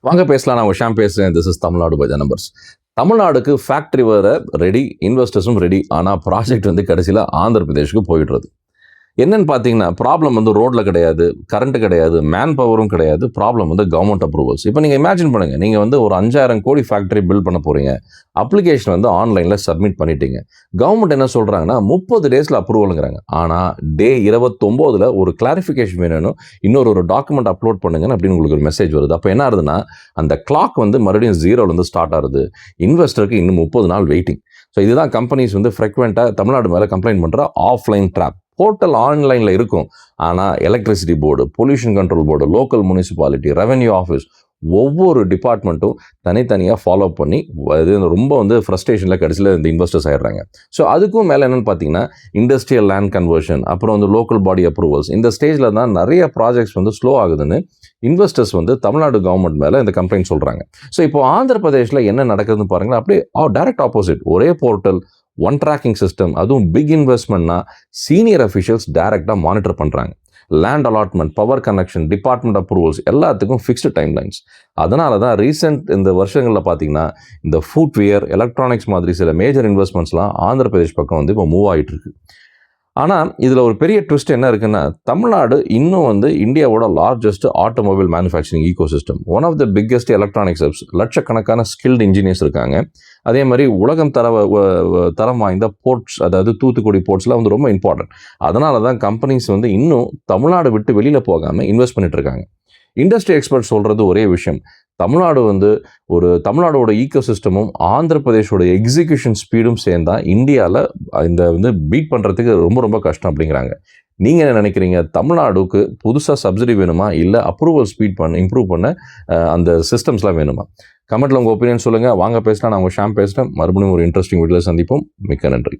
வாங்க பேசலாம். நான் ஷாம் பேசுறேன். This is Tamil Nadu by the numbers. தமிழ்நாடுக்கு ஃபேக்டரி வர ரெடி, இன்வெஸ்டர்ஸும் ரெடி. ஆனால் ப்ராஜெக்ட் வந்து கடைசியில் ஆந்திர பிரதேஷ்க்கு போயிடுறது. என்னன்னு பார்த்தீங்கன்னா, ப்ராப்ளம் வந்து ரோட்ல கிடையாது, கரண்ட் கிடையாது, மேன் பவரும் கிடையாது. ப்ராப்ளம் வந்து கவர்மெண்ட் அப்ரூவல்ஸ். இப்போ நீங்க இமேஜின் பண்ணுங்க. நீங்க வந்து ஒரு 5,000 கோடி ஃபேக்டரி பில்ட் பண்ண போறீங்க. அப்ளிகேஷன் வந்து ஆன்லைன்ல சப்மிட் பண்ணிட்டீங்க. கவர்மெண்ட் என்ன சொல்றாங்கன்னா 30 டேஸ்ல அப்ரூவல்ங்கிறாங்க. ஆனா டே 29ல ஒரு கிளாரிஃபிகேஷன் வேணும்னு இன்னொரு டாக்குமெண்ட் அப்லோட் பண்ணுங்கன்னு அப்படின்னு உங்களுக்கு ஒரு மெசேஜ் வருது. அப்போ என்ன ஆகுதுன்னா, அந்த கிளாக் வந்து மறுபடியும் 0லேருந்து ஸ்டார்ட் ஆகுது. இன்வெஸ்டருக்கு இன்னும் 30 நாள் வெயிட்டிங். ஸோ இதுதான் கம்பெனிஸ் வந்து ஃப்ரெக்வெண்ட்டாக தமிழ்நாடு மேலே கம்ப்ளைண்ட் பண்ணுற ஆஃப்லைன் ட்ராப். போர்ட்டல் ஆன்லைனில் இருக்கும். ஆனால் electricity board, pollution control board, local municipality, revenue office ஒவ்வொரு டிபார்ட்மெண்ட்டும் தனித்தனியாக ஃபாலோ பண்ணி இது ரொம்ப வந்து ஃப்ரஸ்ட்ரேஷனில் கடைசியில் இந்த இன்வெஸ்டர்ஸ் ஆயிடுறாங்க. ஸோ அதுக்கும் மேலே என்னென்னு பார்த்தீங்கன்னா, இண்டஸ்ட்ரியல் லேண்ட் கன்வர்ஷன், அப்புறம் வந்து லோக்கல் பாடி அப்ரூவல்ஸ், இந்த ஸ்டேஜில் தான் நிறைய ப்ராஜெக்ட்ஸ் வந்து ஸ்லோ ஆகுதுன்னு இன்வெஸ்டர்ஸ் வந்து தமிழ்நாடு கவர்மெண்ட் மேலே இந்த கம்ப்ளைண்ட் சொல்கிறாங்க. ஸோ இப்போ ஆந்திர பிரதேஷில் என்ன நடக்குதுன்னு பாருங்களேன். அப்படியே டைரக்ட் ஆப்போசிட். ஒரே போர்ட்டல், ஒன் ட்ராக்கிங் சிஸ்டம், அதுவும் பிக் இன்வெஸ்ட்மெண்ட்னா சீனியர் அஃபிஷியல்ஸ் டைரெக்டாக மானிட்டர் பண்ணுறாங்க. Land allotment, power connection, department approvals எல்லாத்துக்கும் ஃபிக்ஸ்டு டைம் லைன்ஸ். அதனால தான் ரீசெண்ட் இந்த வருஷங்களில் பார்த்தீங்கன்னா, இந்த ஃபுட்வேர், எலக்ட்ரானிக்ஸ் மாதிரி சில மேஜர் இன்வெஸ்ட்மெண்ட்ஸ்லாம் ஆந்திர பிரதேஷ் பக்கம் வந்து இப்போ மூவ் ஆகிட்டு இருக்கு. ஆனால் இதில் ஒரு பெரிய ட்விஸ்ட் என்ன இருக்குன்னா, தமிழ்நாடு இன்னும் வந்து இந்தியாவோட largest automobile manufacturing eco system, one of the biggest electronics hubs. லட்சக்கணக்கான ஸ்கில்டு இன்ஜினியர்ஸ் இருக்காங்க. அதே மாதிரி உலகம் தரம் வாய்ந்த போர்ட்ஸ், அதாவது தூத்துக்குடி போர்ட்ஸ்லாம் வந்து ரொம்ப இம்பார்ட்டன்ட். அதனால தான் கம்பெனிஸ் வந்து இன்னும் தமிழ்நாடு விட்டு வெளியில் போகாமல் இன்வெஸ்ட் பண்ணிட்டு இருக்காங்க. இண்டஸ்ட்ரி எக்ஸ்பர்ட் சொல்கிறது ஒரே விஷயம், தமிழ்நாடு வந்து தமிழ்நாடோட ஈக்கோ சிஸ்டமும் ஆந்திர பிரதேஷோட எக்ஸிக்யூஷன் ஸ்பீடும் சேர்ந்தா இந்தியாவில் இந்த வந்து பீட் பண்ணுறதுக்கு ரொம்ப ரொம்ப கஷ்டம் அப்படிங்கிறாங்க. நீங்கள் என்ன நினைக்கிறீங்க? தமிழ்நாடுக்கு புதுசாக சப்சிடி வேணுமா, இல்லை அப்ரூவல் இம்ப்ரூவ் பண்ண அந்த சிஸ்டம்ஸ்லாம் வேணுமா? கமெண்ட்டில் உங்கள் ஒப்பீனியன் சொல்லுங்கள். வாங்க பேசலாம். நான் உங்கள் ஷாம் பேசுகிறேன். மறுபடியும் ஒரு இன்ட்ரெஸ்டிங் வீடியோவில் சந்திப்போம். மிக்க நன்றி.